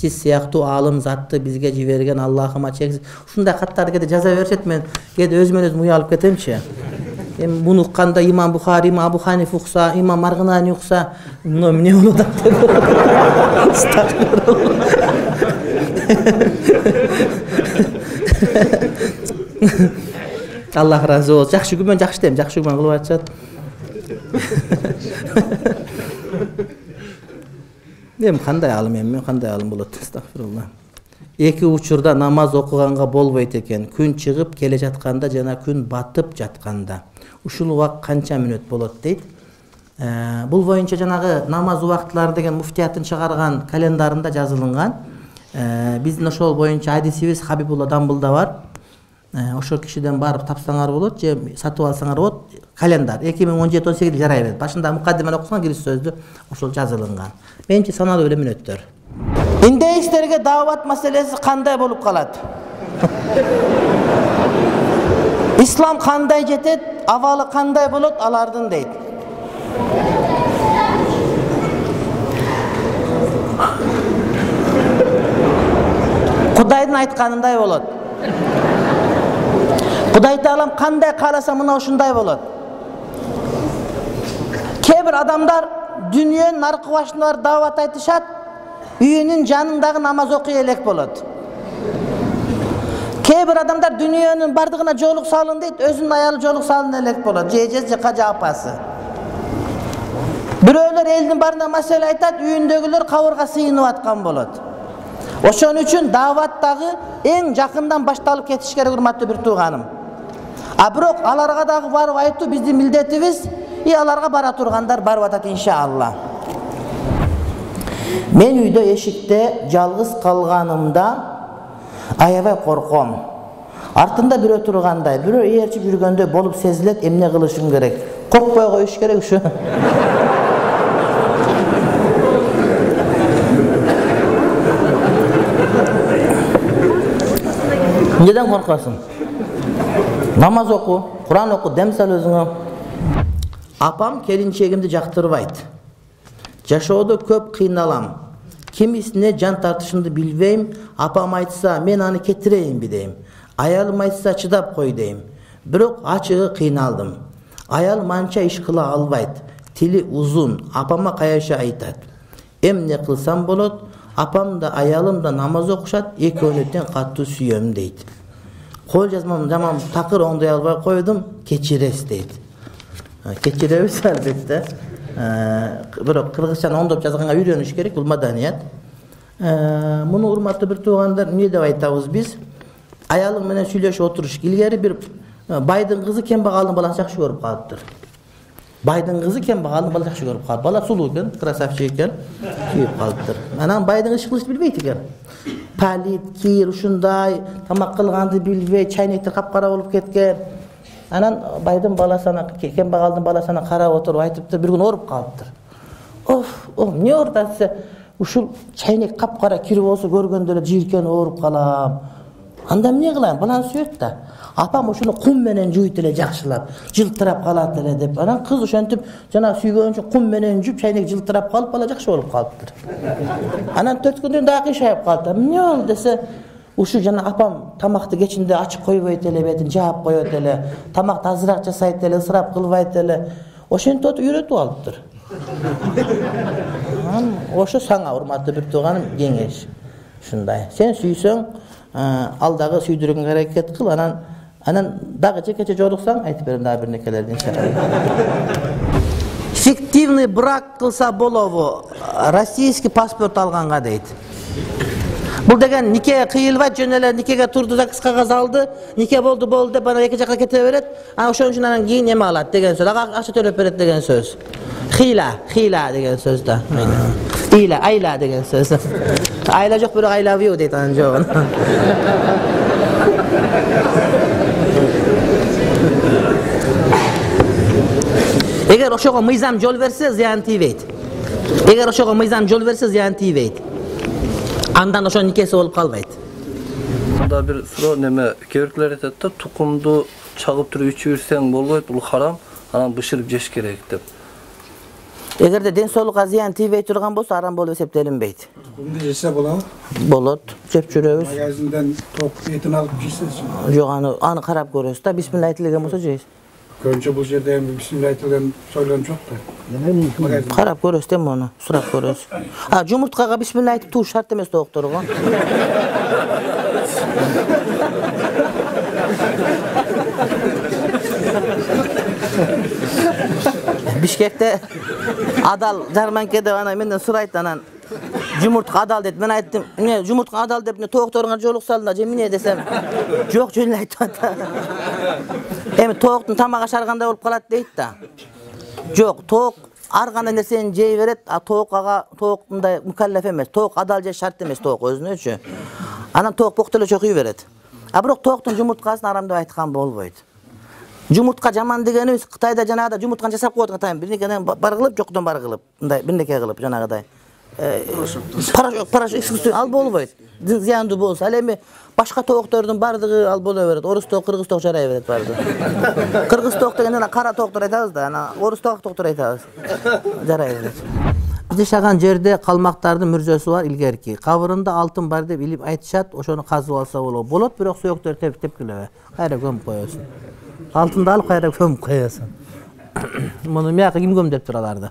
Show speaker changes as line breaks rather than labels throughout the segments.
Сиз сыяктуу аалым затты бизге жиберген Аллахыма чексиз. Ушундай каттарды кээде жаза беришет, мен кээде өзүмөн өзүм уялып кетемчи. Эми муну укканда имам Бухари, имам Абу Ханифа укса, имам Маргынани укса, эмне болот деп. Аллах разы болсун. Жакшы күмөн жакшы дейм, жакшы күмөн кылып атышат. Эми кандай алым, эми кандай алым болот? Астагфирулла. Эки учурда намаз окуганга болбойт экен. Күн чыгып келе жатканда жана күн батып жатканда. Ушул убак канча мүнөт болот дейт. Бул боюнча жанагы намаз убактылары деген муфтияттын чыгарган календарында жазылынган. Биздин ошол боюнча адисибиз Хабибулла Дамбылда бар. Ошол кишиден барып тапсаңар болот, же сатып алсаңар болот. Календар 2017-18 жарай берет. Башында мукаддиманы окусаң кириş сөздү ошол жазылынган. Менчи саналуу эле мүнөттөр. Индеистерге дават маселеси кандай болуп калат? Ислам кандай жетет, абалы кандай болот алардын дейт. Кудайдын айтканындай болот. Кудай Таалам кандай кааласа мына ушундай болот. Кээ бир адамдар дүниөнүн аркы башындагы дават айтышат, үйүнүн жанындагы намаз окуй элек болот. Кээ бир адамдар дүниөнүн бардыгына жоолук салын дейт, өзүнүн аялы жоолук салын элек болот. Же кажа апасы. Бирөөлөр элдин барына маселе айтат, үйүндөгүлөр кабырга сыйынып аткан болот. Ошон үчүн даваттагы эң жакындан башталып кетиш керек, урматтуу бир тууганым. А бирок аларга дагы барып айтуу биздин милдетибиз, аларга бара тургандар барып атат иншалла. Мен үйдө эшикте жалгыз калганымда аябай корком. Артында бирөө тургандай, бирөө ээрчип жүргөндөй болуп сезилет, эмне кылышым керек? Коркпой коюш керек ушу. Неден коркасың? Намаз оку, Куран оку, дем сал өзүңө. Апам келинчегимди жактырбайт. Жашоодо көп кыйналам. Кимисине жан тартышымды билбейм. Апам айтса, мен аны кетирейинби дейм. Аялым айтса, чыдап кой дейм. Бирок ачыгы кыйналдым. Аялым анча иш кыла албайт. Тили узун. Апама каяша айтат. Эмне кылсам болот? Апам да аялым да намаз окушат, экөөнү тең катуу сүйөм дейт. Кол жазмам жаман такыр оңдой албай койдум, кечирес дейт. Кечиребиз албетте. Бирок кыргызчаны оңдоп жазганга үйрөнүш керек, бул маданият. Муну урматтуу бир туугандар, эмне деп айтабыз биз? Аялым менен сүйлөшүп отуруш. Илгери бир байдын кызы кембагалдын баласын жакшы көрүп калыптыр. Байдын кызы кембагалдын баласын жакшы көрүп калып. Бала сулуу экен, красавчик экен, сүйүп калыптыр. Анан байдын иш кылышты билбейт экен. Палит, кир, ушундай, тамак кылганды билбей, чайнектер капкара болуп кеткен. Анан байдын баласына, кембагалдын баласына карап отуруп айтыптыр, бир күн ооруп калыптыр. Эмне ооруп десе, ушул чайнек капкара кир болсо көргөндө эле жийиркен ооруп калам. Анда эмне кылайын? Баланы сүйөт да. Апам ошону кум менен жуйт эле жакшылап, жылтырап калат эле деп. Анан кыз ошентип жана сүйгөн үчүн кум менен жуп, чайнек жылтырап калып, бала жакшы болуп калыптыр. Анан 4 күндөн дагы кыйшайып калды. Эмне болду десе, ушу жана апам тамакты кечинде ачык койбойт эле, бетин жаап коет эле, тамакты азыраак жасайт эле, ысырап кылбайт эле. Ошентип отуп үйрөтүп алыптыр. Ошо саңа урматтуу бир тууганым кеңеш. Ушундай. Сен сүйсөң, ал дагы сүйдүргөнгө аракет кыл, анан дагы жекече жолуксаң, айтып берем дагы бир некелерди иншалла. Фиктивный брак кылса болобу? Российский паспорт алганга дейт. Бул деген нике кыйылбайт, жөн эле никеге турду, заказ кагаз алды, нике болду деп анан эки жакка кете берет. Ошон үчүн анан кийин эме алат деген сөз. Ага акча төлөп берет деген сөз. Хила деген сөз да. Айла деген сөз. Айла жок, бирок I love you дейт анын жогун. Эгер ошого мыйзам жол берсе, зыян тийбейт. Эгер ошого мыйзам жол берсе, зыян тийбейт. Андан ошо никеси болуп калбайт.
Мында бир суроо неме, кээ-бирлер айтат да, тукумду чагып туруп ичип жүрсең болбойт, бул харам, анан бышырып жеш керек деп.
Эгерде ден соолукка зыян тийбей турган болсо арам болуп эсептелинбейт.
Туқумду жесе болобу?
Болот. Жеп жүрөбүз.
Магазинден тоқ этин алып жейсиз.
Жок, аны карап көрөбүз да. Бисмилла айтылган болсо жейбиз.
Көбүнчө бул жерде эми бисмилла айтылган сойлон жок да.
Карап көрөбүз да муну, сурап көрөбүз. Жумурткага бисмилла айтып туу шарт эмес доктурго. Бишкекте адал жарманкеде ана менден сурайт анан жумуртка адал дейт. Мен айттым, "Эмне жумуртка адал деп тоокторуңа жоолук салдыңар же эмне?" десем, "Жок, жөн эле айтып атат." Эми тооктун тамак ашаргандай болуп калат дейт да. Жок, тоок ар кандай нерсени жей берет, тоок ага тоок мындай мукаллаф эмес. Тоок адал же шарт эмес тоок өзүнөчү. Анан тоок поктолочо күй берет. Бирок тооктун жумурткасын арам деп айткан болбойт. Жумуртка жаман дегенибиз Кытайда жанагыда жумуртканы жасап коет атайын. Бирнекеден бар кылып, жоктон бар кылып, мындай бирнеке кылып жанагыдай. Порошок ал болбойт. Зыяндуу болсо, ал эми башка тооктордун бардыгы ал боло берет. Орус тоок, кыргыз тоок жарай берет бардыгы. Кыргыз тоок дегенде кара тооктор айтабыз да, ана орус тооктор айтабыз. Жарай берет. Биз жашаган жерде калмактардын мүрзөсү бар илгерки. Кабырында алтын бар деп илип айтышат, ошону казып алса болот. Болот, бирок сөөктөр тепкилебе. Кайра көмүп коесуң. Алтынды алып кайра көмүп коесуң. Муну мияка ким көмдөп тур аларды?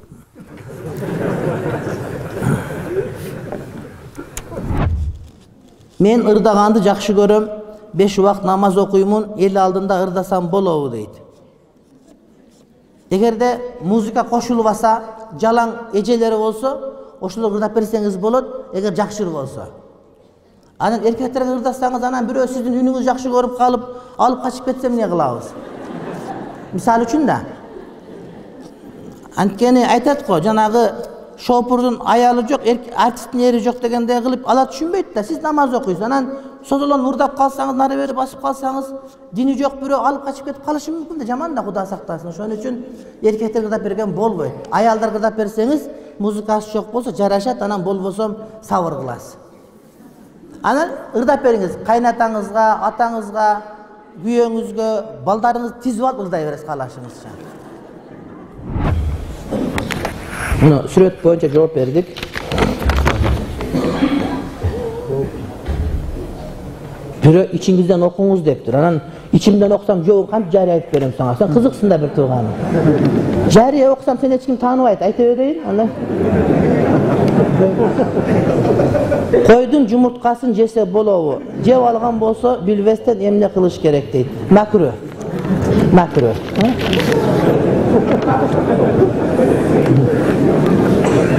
Мен ырдаганды жакшы көрөм. 5 убакыт намаз окуймун, эл алдында ырдасам болобу дейт. Эгерде музыка кошулуп алса, жалаң эжелери болсо, ошолор ырдап берсеңиз болот, эгер жакшы болсо. Анан эркектерге ырдасаңыз, анан бирөө сиздин үнүңүздү жакшы көрүп калып, алып качып кетсе эмне кылабыз? Мисалы үчүн да. Анткени айтат го, жанагы шопурдун аялы жок, артисттин ери жок дегендей кылып ала түшүнбөйт да. Сиз намаз окуйсуз, анан созолон мурдап калсаңыз, нары бери басып калсаңыз, дини жок бирөө алып качып кетип калышы мүмкүн да, жаман да, Кудай сактасын. Ошон үчүн эркектер ырдап берген болбойт. Аялдар ырдап берсеңиз, музыкасы жок болсо жарашат, анан болбосо сабыр кыласыз. Анан ырдап бериңиз, кайнатаңызга, атаңызга, күйөөңүзгө, балдарыңызды тизип алып ырдай бересиз каалашыңызча. Мына сүрөт боюнча жооп бердик. Бирөө ичиңизден окуңуз дептир. Анан ичимден окусам жок, кантип жария айтып берем сага. Сен кызыксың да бир тууганым. Жария окусам сени эч ким тааныбайт, айта берейин, андай. Койдун жумурткасын жесе болобу? Жеп алган болсо, билбестен эмне кылыш керек дейт. Макру. Макру.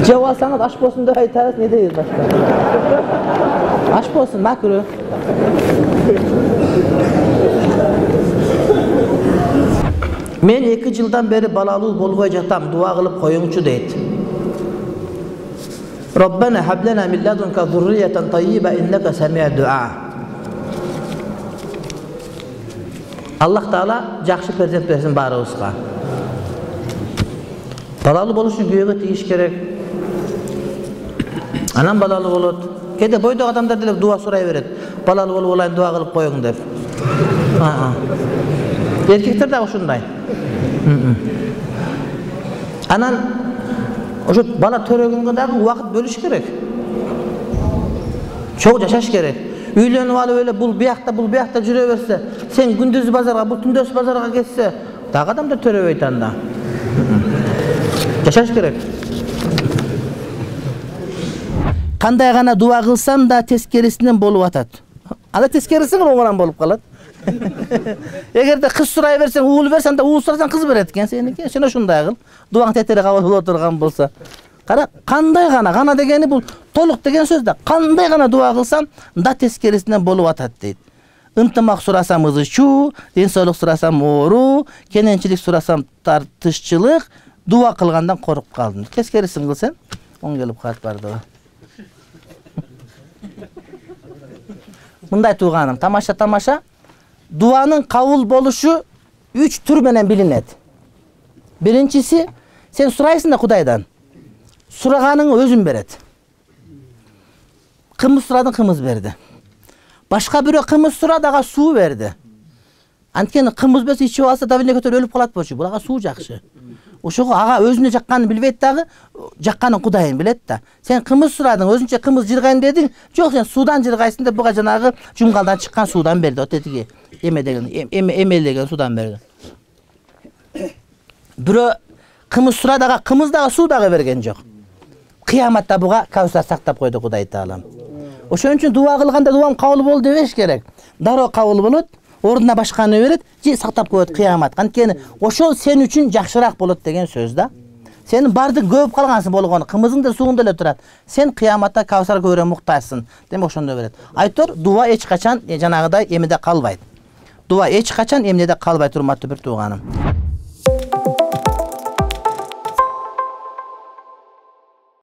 Жеп алсаңыз аш болсун деп айтабыз, не дейбиз башка? Аш болсун, макру. Мен 2 жылдан бери балалуу болбой жатам, дуа кылып коюңчу дейт. Rabbana hab lana min ladunka zurriyatan tayyiba innaka sami'ud du'a. Allah Taala жакшы перзент берсин баарыбызга. Балалуу болуш үчүн күйөөгө тийиш керек. Анан балалуу болот. Кээде бойдогу адамдар деле дуа сурай берет. Балалуу болуп алайын, дуа кылып коюң деп. Эркектер да ушундай. Анан ошо бала төрөгөнгө дагы убакыт бөлүш керек. Чоң жашаш керек. Үйлөнүп алып эле бул биякта жүрө берсе, сен күндүз базарга, бул түндөс базарга кетсе, дагы адамдар төрөбөйт анда. Жашаш керек. Кандай гана дуа кылсам да тескерисинен болуп атат. Анда тескериси оңоран болуп калат. Эгерде кыз сурай берсең, уул берсең да уул сурасаң кыз берет экен сеники. Сен ошундай кыл. Дуаң тетери кабыл боло турган болсо. Кара, кандай гана дегени бул толук деген сөз да. Кандай гана дуа кылсам да тескерисинен болуп атат дейт. Ынтымак сурасам ызычуу, ден соолук сурасам оору, кененчилик сурасам тартышчылык, дуа кылгандан коруп калдым. Тескерисин кылсаң, оң келип калат бардыгы. Мындай тууганым, тамаша. Дуанын кабыл болушу 3 түр менен билинет. Биринчиси, сен сурайсың да Кудайдан. Сураганың өзүн берет. Кымыз сурадың, кымыз берди. Башка бирөө кымыз сурады, ага суу берди. Анткени кымыз бес ичип алса да беле көтөрүп өлүп калат болчу. Булага суу жакшы. Ошого ага өзүнө жакканын билбейт дагы, жакканын Кудайын билет да. Сен кымыз сурадың, өзүнчө кымыз жыргайын дедиң. Жок, сен судан жыргайсың деп буга жанагы жумгалдан чыккан судан берди. Отетиги эмелеген судан берди. Бирөө кымыз сурадага кымыз дагы суу дагы берген жок. Кыяматта буга Кавсар сактап койду Кудай Таалам. Ошон үчүн дуа кылганда дуам кабыл болду дебеш керек. Дароо кабыл болот, ордуна башканы берет, же сактап коет кыямат. Анткени ошол сен үчүн жакшыраак болот деген сөз да. Сенин бардык көп калгансың болгону, кымызың да сууң деле турат. Сен кыяматта Кавсар көбүрөөк муктажсың. Демек ошондо берет. Айтор дуа эч качан жанагыдай эмеде калбайт. Дуа эч качан эмнеде калбайт, урматтуу бир тууганым.